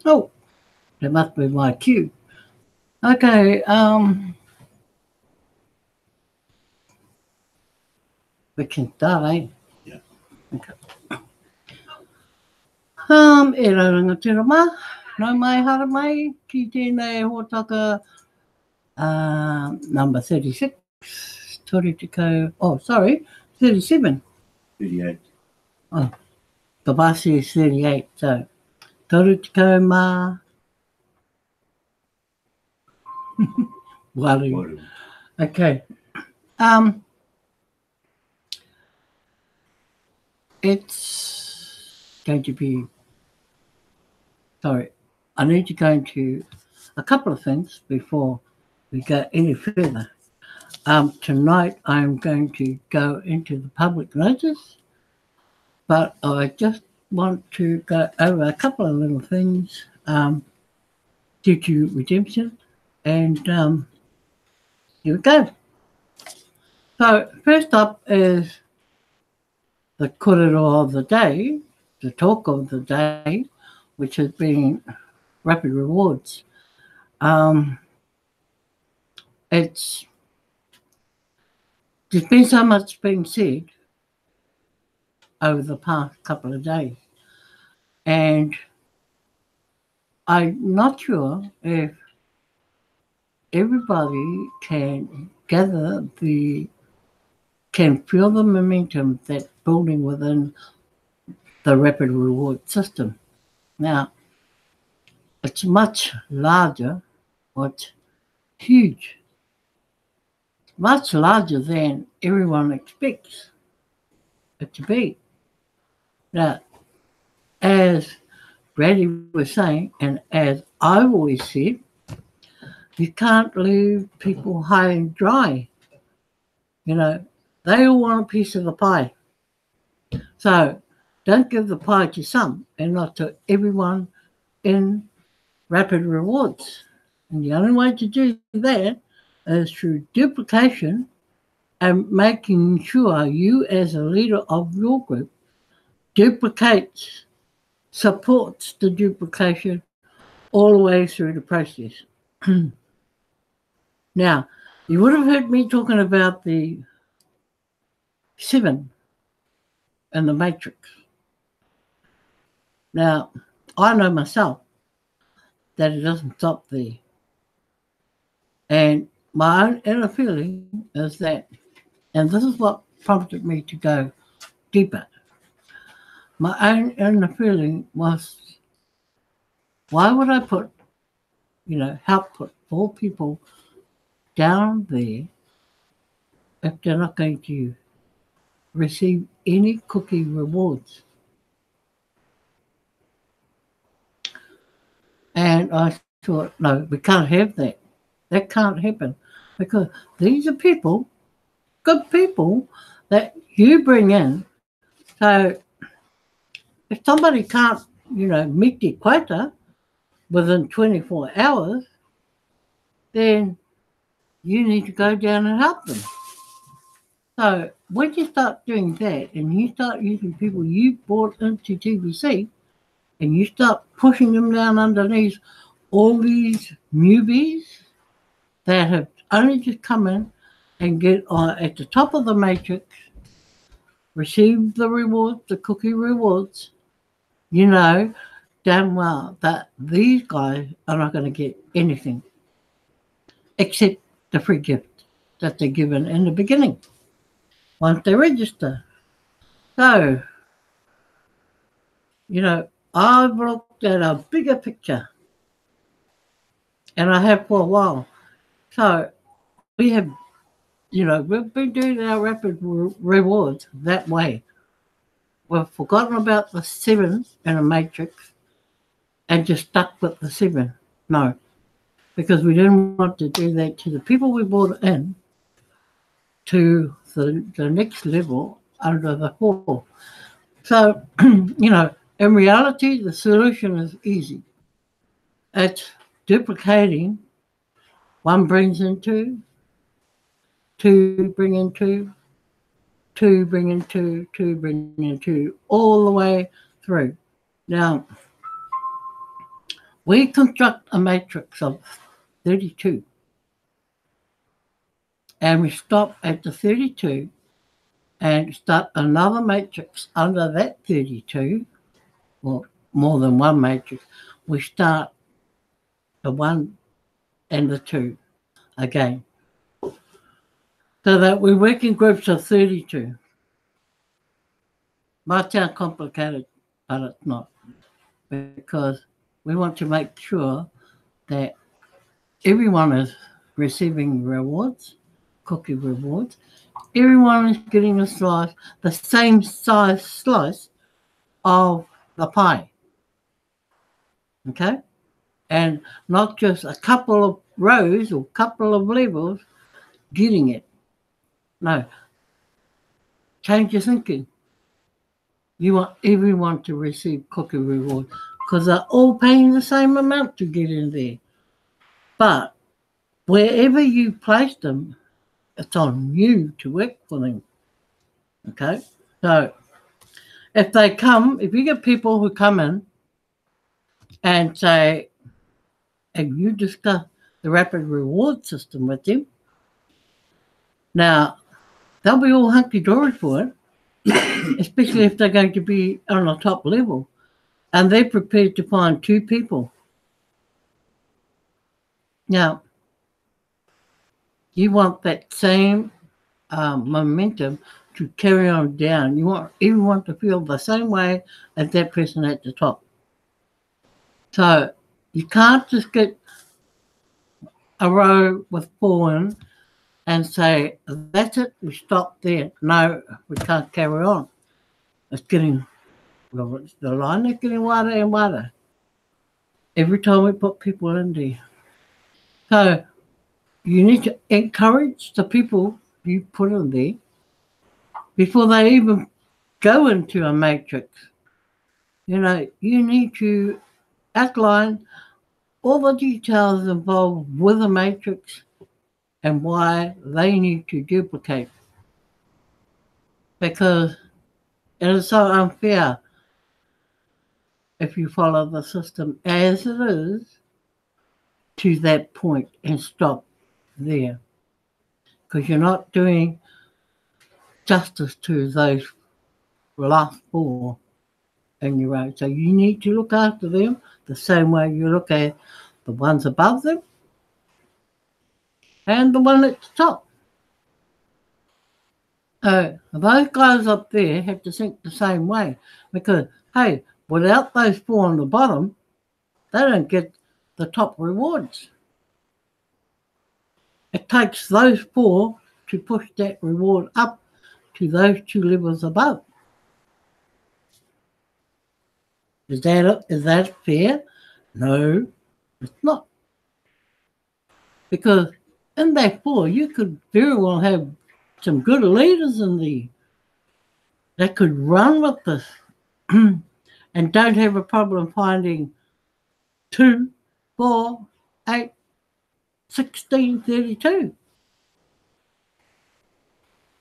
Oh, that must be my cue. Okay, we can start, eh? Yeah. Okay. E raranga te rama, nau mai hara mai ki tēnei hōtaka number 36, tori te kau, oh sorry, 37. 38. Oh, the bus is 38, so tori te kau mā waru. Waru. Okay. It's going to be, sorry, I need to go into a couple of things before we go any further. Tonight I'm going to go into the public notice, but I just want to go over a couple of little things due to redemption, and here we go. So first up is the korero of the day, the talk of the day, which has been rapid rewards. It's there's been so much being said over the past couple of days, and I'm not sure if everybody can feel the momentum that's building within the rapid reward system. Now, it's much larger, or it's huge, much larger than everyone expects it to be. Now, as Brady was saying, and as I've always said, you can't leave people high and dry. You know, they all want a piece of the pie. So don't give the pie to some and not to everyone in rapid rewards. And the only way to do that is through duplication and making sure you, as a leader of your group, duplicates, supports the duplication all the way through the process. Now, you would have heard me talking about the 7 in the matrix. Now, I know myself that it doesn't stop there. And my own inner feeling is that, and this is what prompted me to go deeper. My own inner feeling was, why would I help put 4 people down there if they're not going to receive any cookie rewards? And I thought, no, we can't have that. That can't happen because these are people, good people, that you bring in. So if somebody can't, meet the quota within 24 hours, then you need to go down and help them. So when you start doing that and you start using people you brought into TBC and you start pushing them down underneath all these newbies that have only just come in and get at the top of the matrix, receive the rewards, the cookie rewards, you know damn well that these guys are not going to get anything except the free gift that they're given in the beginning once they register. So, I've looked at a bigger picture, and I have for a while. So we have, we've been doing our rapid rewards that way. We've forgotten about the 7s in a matrix and just stuck with the 7. No, because we didn't want to do that to the people we brought in to the next level under the 4. So, in reality, the solution is easy. It's duplicating. 1 brings in 2, 2 bring in 2, 2 bring in 2, 2 bring in 2, all the way through. Now, We construct a matrix of 32 and we stop at the 32 and start another matrix under that 32, or more than one matrix. We start the 1 and the 2 again. So that we work in groups of 32. Might sound complicated, but it's not, because we want to make sure that everyone is receiving rewards, cookie rewards. Everyone is getting a slice, the same size slice of the pie. Okay? And not just a couple of rows or couple of levels getting it. No. Change your thinking. You want everyone to receive cookie reward because they're all paying the same amount to get in there. But wherever you place them, it's on you to work for them. Okay? So if you get people who come in and say, and you discuss the rapid reward system with them, now they'll be all hunky-dory for it, especially if they're going to be on a top level. And they're prepared to find 2 people. Now, you want that same momentum to carry on down. You want everyone to feel the same way as that person at the top. So you can't just get a row with 4 in and say, that's it, we stop there. No, we can't carry on. It's getting, well, the line is getting wider and wider every time we put people in there. So you need to encourage the people you put in there before they even go into a matrix. You know, you need to outline all the details involved with a matrix and why they need to duplicate. Because it is so unfair if you follow the system as it is to that point and stop there. Because you're not doing justice to those last 4 in your row. So you need to look after them the same way you look at the ones above them and the one at the top. Those guys up there have to think the same way because, hey, without those 4 on the bottom, they don't get the top rewards. It takes those 4 to push that reward up to those 2 levels above. Is that fair? No, it's not. Because in that 4, you could very well have some good leaders in there that could run with this and don't have a problem finding 2, 4, 8, 16, 32.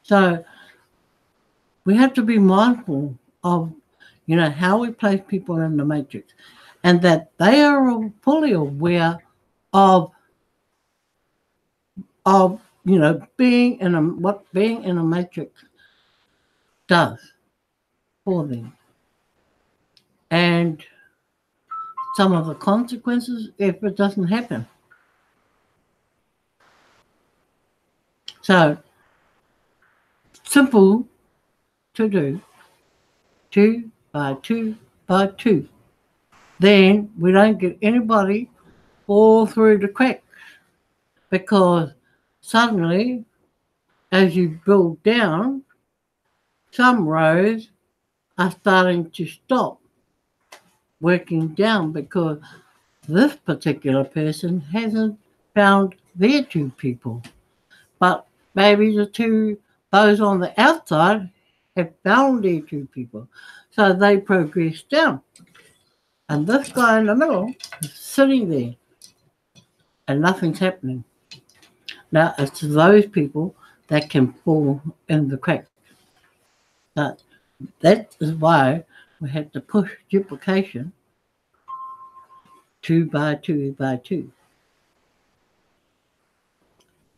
So we have to be mindful of, how we place people in the matrix and that they are fully aware of being in a matrix does for them. And some of the consequences if it doesn't happen. So, simple to do, 2 by 2 by 2. Then we don't get anybody fall through the cracks because suddenly, as you build down, some rows are starting to stop working down because this particular person hasn't found their 2 people. But maybe those on the outside have found their 2 people. So they progress down. And this guy in the middle is sitting there and nothing's happening. Now, it's those people that can fall in the crack. But that is why we have to push duplication 2 by 2 by 2.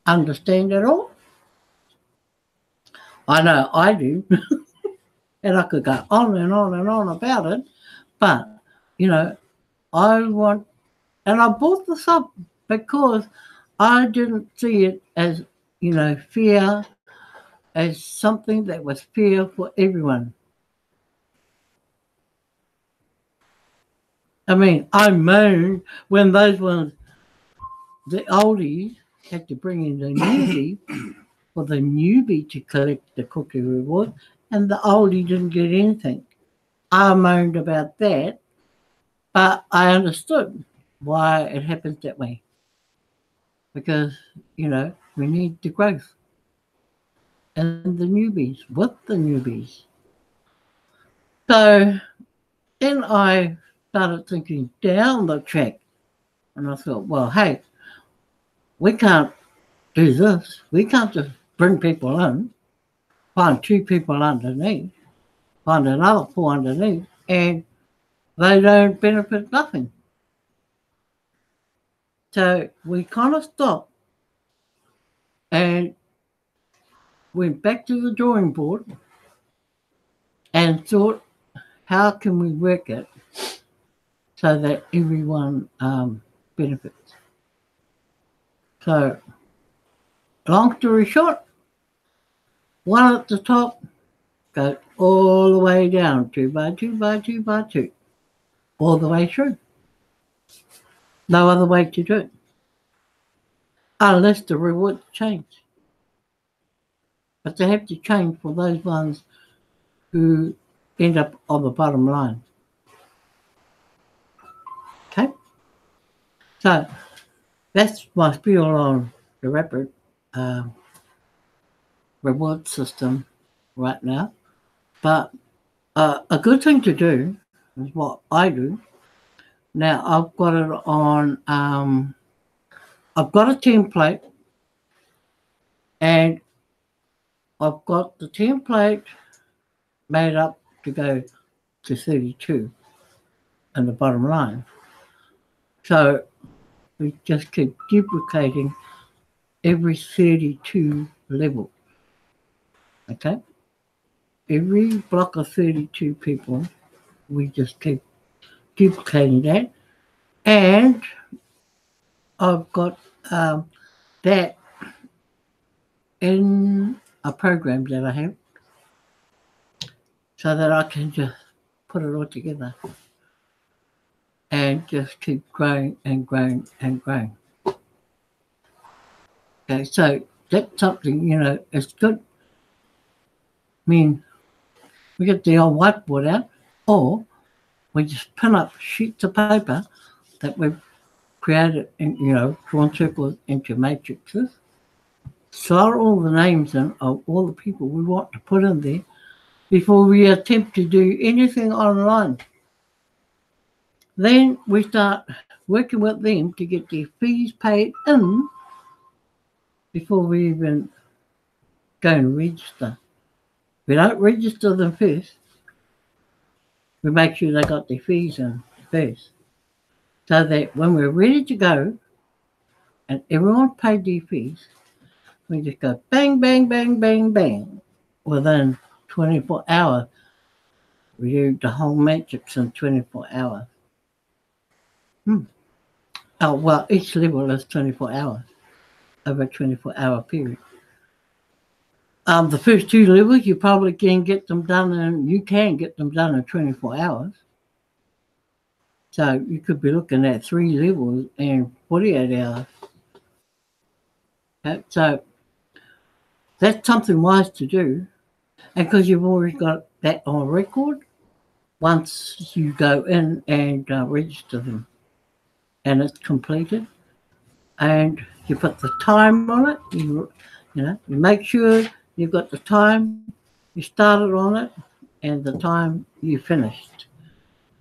Understand it all? I know I do. And I could go on and on and on about it. But, you know, I want, and I brought this up because I didn't see it as, fear, as something that was fair for everyone. I mean, I moaned when those ones, the oldies, had to bring in the newbie for the newbie to collect the cookie reward, and the oldie didn't get anything. I moaned about that, but I understood why it happens that way. Because, we need the growth and the newbies with the newbies. So then I started thinking down the track, and I thought, well, hey, we can't do this. We can't just bring people in, find 2 people underneath, find another 4 underneath, and they don't benefit nothing. So we kind of stopped and went back to the drawing board and thought, how can we work it so that everyone benefits? So, long story short, one at the top goes all the way down, 2 by 2 by 2 by 2, all the way through. No other way to do it, unless the rewards change. But they have to change for those ones who end up on the bottom line. Okay? So, that's my spiel on the rapid reward system right now. But a good thing to do is what I do. Now I've got it on, I've got a template, and I've got the template made up to go to 32 in the bottom line. So we just keep duplicating every 32 level. Okay? Every block of 32 people, we just keep duplicating that. And I've got that in a program that I have so that I can just put it all together and just keep growing and growing and growing. Okay, so that's something, it's good. I mean, we get the old whiteboard out, or we just pin up sheets of paper that we've created, drawn circles into matrices, slot all the names in of all the people we want to put in there before we attempt to do anything online. Then we start working with them to get their fees paid in before we even go and register. We don't register them first. We make sure they got their fees in first, so that when we're ready to go and everyone paid their fees, we just go bang, bang, bang, bang, bang. Within 24 hours, we do the whole matrix in 24 hours. Oh, well, each level is 24 hours, over a 24-hour period. The first 2 levels, you probably can get them done in 24 hours. So you could be looking at 3 levels in 48 hours. Okay, so that's something wise to do. And because you've already got that on record, once you go in and register them and it's completed, and you put the time on it, you make sure you've got the time you started on it and the time you finished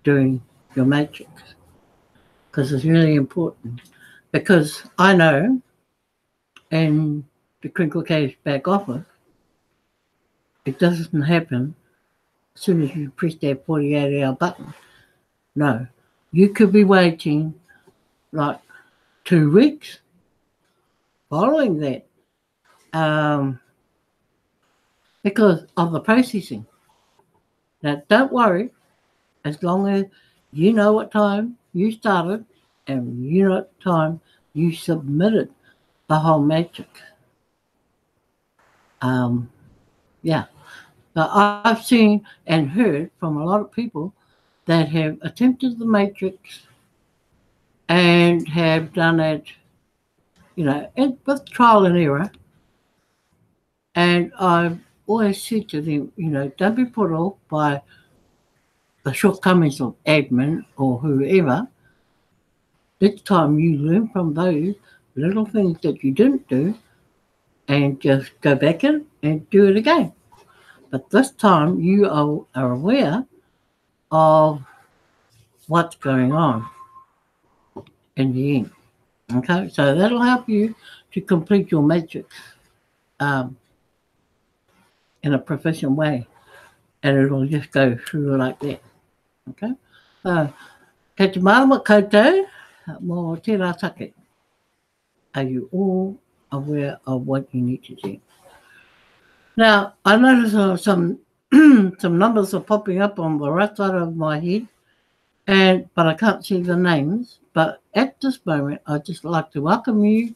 doing your matrix, because it's really important. Because I know in the Crinkle Cave back office, it doesn't happen as soon as you press that 48-hour button. No, you could be waiting like 2 weeks following that, because of the processing. Now, don't worry, as long as you know what time you started and you know what time you submitted the whole matrix. Yeah. But I've seen and heard from a lot of people that have attempted the matrix and have done it, and with trial and error. And I've always said to them, don't be put off by the shortcomings of admin or whoever. This time you learn from those little things that you didn't do and just go back in and do it again. But this time you are aware of what's going on in the end. Okay, so that'll help you to complete your matrix um, in a proficient way, and it'll just go through like that. Okay, so kei te marama koutou, mō tērā take. Are you all aware of what you need to do? Now, I notice some some numbers are popping up on the right side of my head, but I can't see the names. But at this moment, I'd just like to welcome you,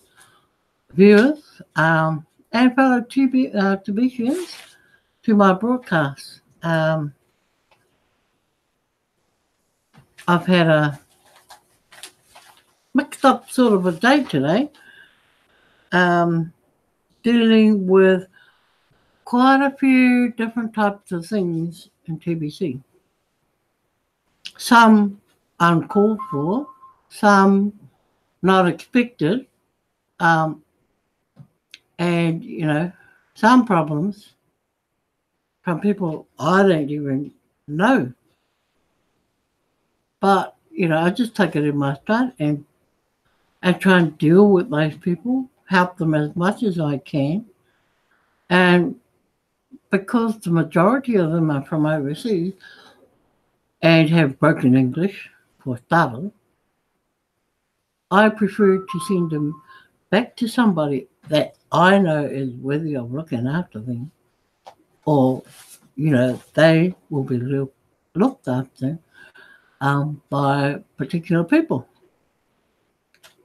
viewers, and fellow Tibetians, to my broadcast. I've had a mixed up sort of a day today, dealing with quite a few different types of things in TBC. Some uncalled for, some not expected, and some problems from people I don't even know. But I just take it in my stride and try and deal with those people, help them as much as I can. And because the majority of them are from overseas and have broken English for starters, I prefer to send them back to somebody that I know is worthy of looking after them, or they will be looked after by particular people.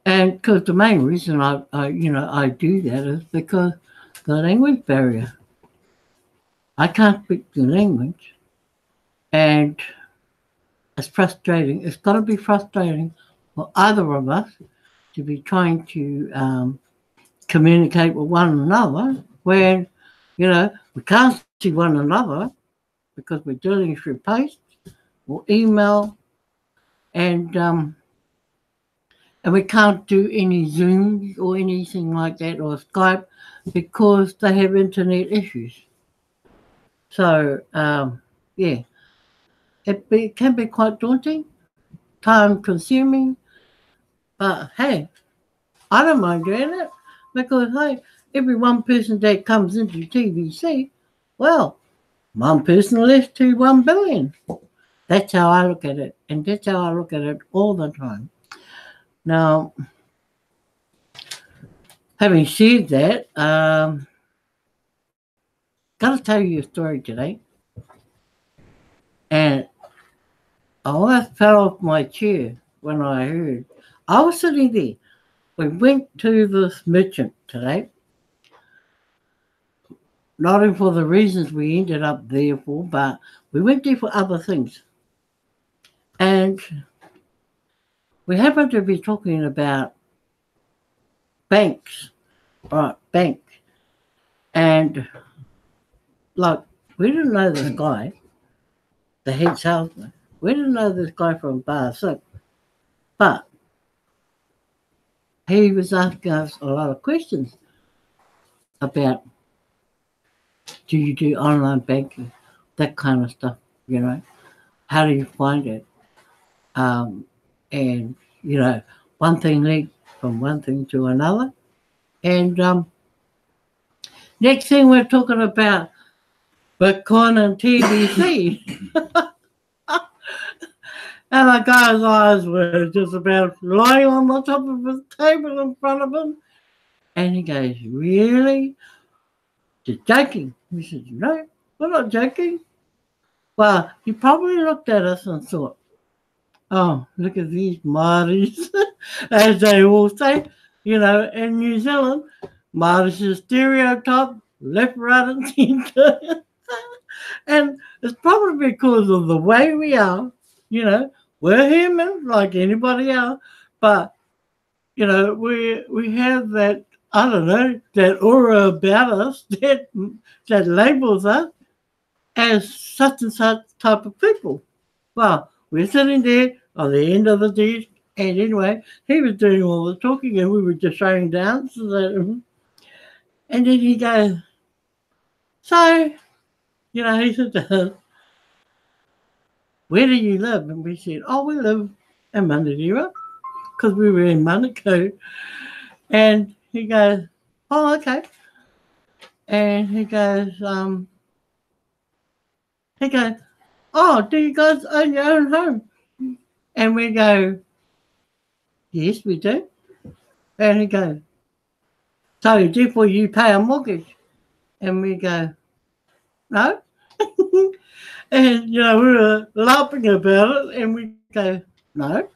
And because the main reason I do that is because the language barrier. I can't speak the language, and it's frustrating. It's got to be frustrating for either of us to be trying to communicate with one another when, we can't see one another because we're dealing through post or email, and we can't do any Zooms or anything like that or Skype because they have internet issues. So, yeah, it can be quite daunting, time consuming, but hey, I don't mind doing it because, hey, every one person that comes into TVC, well, one person less to 1 billion. That's how I look at it, and that's how I look at it all the time. Now, having said that, got to tell you a story today. And I almost fell off my chair when I heard. I was sitting there. We went to this merchant today, not for the reasons we ended up there for, but we went there for other things. And we happened to be talking about banks, right? Bank. And like, we didn't know this guy, the head salesman. We didn't know this guy from Bar 6, but he was asking us a lot of questions about, do you do online banking, that kind of stuff, how do you find it? And, one thing led from one thing to another. And next thing we're talking about Bitcoin and TBC. And the guy's eyes were just about lying on the top of his table in front of him. And he goes, really? You're joking? We said, no, we're not joking. Well, he probably looked at us and thought, oh, look at these Māoris, as they all say. You know, in New Zealand, Māoris is stereotype, left, right, and centre. And it's probably because of the way we are. You know, we're human like anybody else, but you know, we have that, I don't know, that aura about us that labels us as such and such type of people. Well, we're sitting there on the end of the dish, and anyway, he was doing all the talking, and we were just showing down. And then he goes, so, you know, he said to us, where do you live? And we said, oh, we live in Manadira, because we were in Manukau. And he goes, oh, okay. And he goes, oh, do you guys own your own home? And we go, yes, we do. And he goes, so therefore you pay a mortgage? And we go, no. And, you know, we were laughing about it, and we go, no.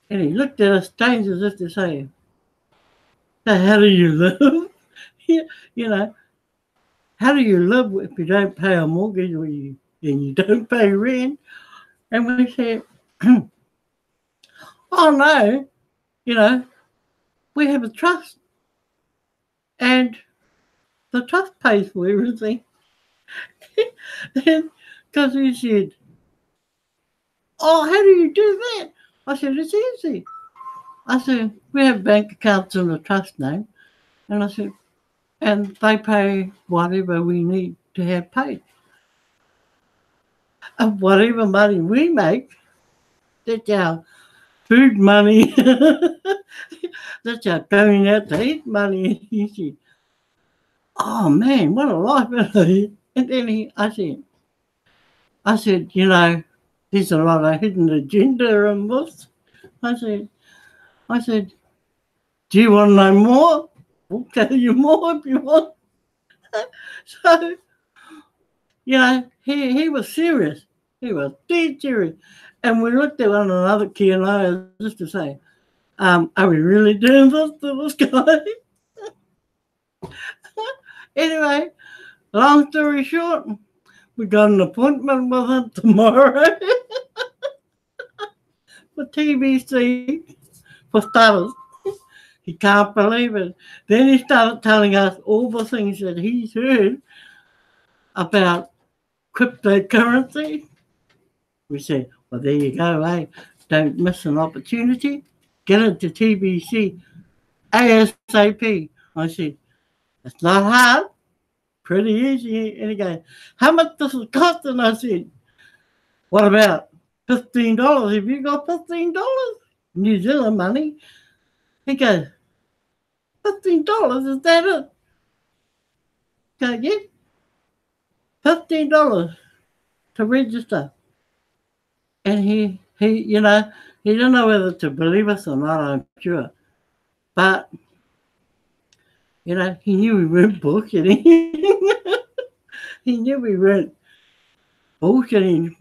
And he looked at us strange as if to say, so how do you live? you know, how do you live if you don't pay a mortgage and you don't pay rent? And we said, oh no, you know, we have a trust, and the trust pays for everything. Because he said, oh, how do you do that? I said, it's easy. I said, we have bank accounts in the trust name. And I said, and they pay whatever we need to have paid. And whatever money we make, that's our food money. That's our going out to eat money. He said, oh man, what a life. And then I said, you know, there's a lot of hidden agenda in this. I said, do you want to know more? We'll tell you more if you want. So, you know, he was serious. He was dead serious. And we looked at one another, Key and I, just to say, are we really doing this to this guy? Anyway, long story short, we got an appointment with him tomorrow for TBC, for starters. He can't believe it. Then he started telling us all the things that he's heard about cryptocurrency. We said, well, there you go, eh? Don't miss an opportunity. Get into TBC ASAP. I said, it's not hard, pretty easy. And he goes, how much does it cost? And I said, what about $15? Have you got $15? New Zealand money. He goes, $15, is that it? Go, yeah. $15 to register. And he, you know, he didn't know whether to believe us or not, I'm sure. But, you know, he knew we weren't bullshitting. He knew we weren't bullshitting,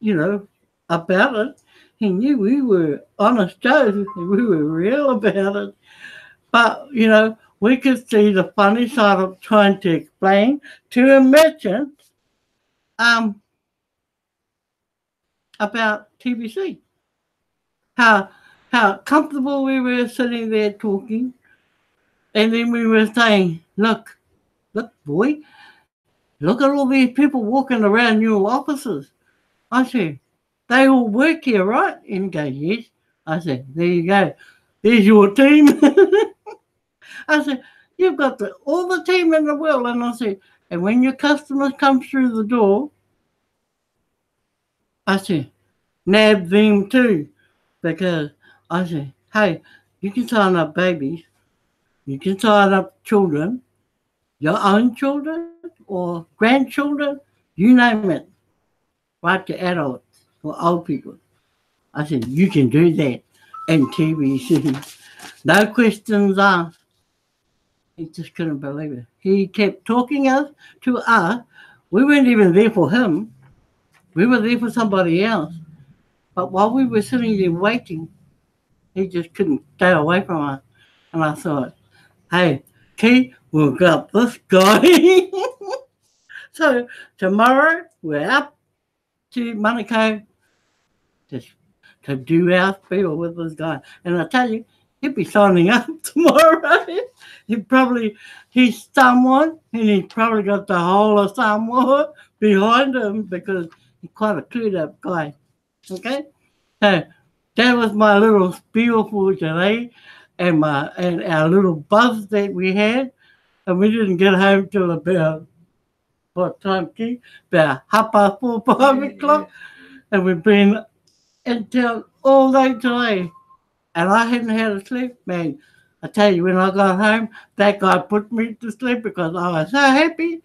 you know, about it. He knew we were honest Joes. We were real about it. But, you know, we could see the funny side of trying to explain to a merchant about TBC. How comfortable we were sitting there talking. And then we were saying, look, boy, look at all these people walking around your offices. I said, they all work here, right? And he goes, yes. I said, there you go. There's your team. I said, you've got all the team in the world. And I said, and when your customers come through the door, I said, nab them too. Because I said, hey, you can sign up babies. You can sign up children, your own children or grandchildren, you name it, right to adults or old people. I said, you can do that. And TVC, no questions asked. He just couldn't believe it. He kept talking us to us. We weren't even there for him. We were there for somebody else. But while we were sitting there waiting, he just couldn't stay away from us. And I thought, hey, Keith, we've got this guy. So tomorrow we're up to Manukau to, to do our spiel with this guy. And I tell you, he'll be signing up tomorrow. He's someone, and he's probably got the whole of Samoa behind him because he's quite a clued up guy. Okay? So that was my little spiel for today and our little buzz that we had. And we didn't get home till about what time, Keith? About 4:30, 5 o'clock. And we've been in town all day today. And I hadn't had a sleep, man. I tell you, when I got home, that guy put me to sleep because I was so happy.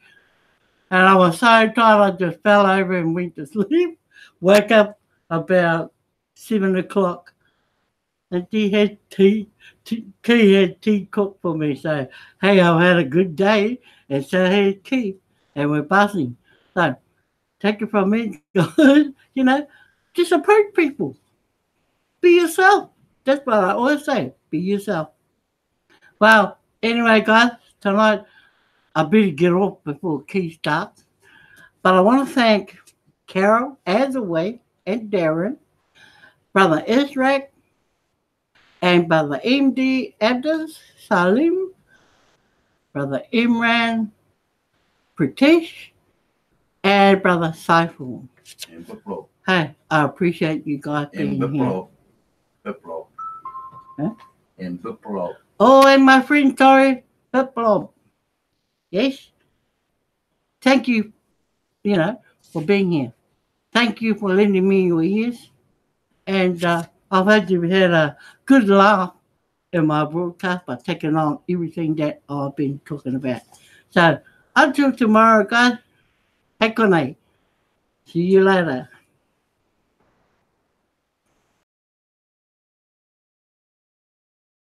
And I was so tired, I just fell over and went to sleep. Woke up about 7 o'clock. And he had tea cooked for me. So, hey, I've had a good day. And so had Keith. And we're buzzing. So, take it from me, guys. Just approach people. Be yourself. That's what I always say. Be yourself. Well, anyway, guys, tonight I better get off before Keith starts. But I want to thank Carol, as always, and Darren, Brother Israq, and Brother MD Abdus Salim, Brother Imran Pritish, and Brother Saiful. Hey, I appreciate you guys being here. Huh? Oh, and my friend Tori Piplob. Yes. Thank you, for being here. Thank you for lending me your ears. And I've heard you've had a good laugh in my broadcast by taking on everything that I've been talking about. So until tomorrow, guys, heck on. See you later.